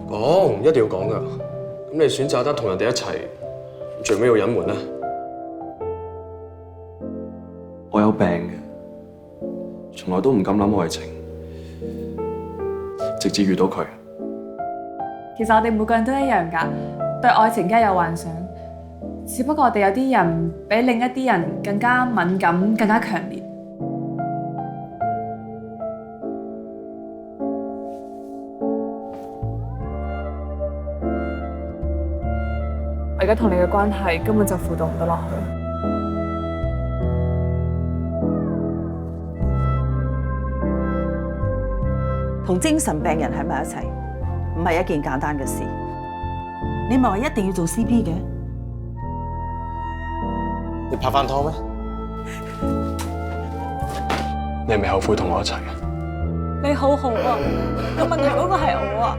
講，一定要講㗎。咁你選擇得同人哋一齊，最尾要隱瞞咧？我有病嘅，從來都唔敢諗愛情，直至遇到佢。其實我哋每個人都一樣㗎，對愛情梗係有幻想，只不過我哋有啲人比另一啲人更加敏感、更加強烈。我而家同你嘅關係根本就輔導唔到落去。同精神病人喺埋一齊，唔係一件簡單嘅事。你咪話一定要做 CP 嘅？你拍翻拖咩？你係咪後悔同我一齊啊？你好好啊，有問題嗰個係我啊。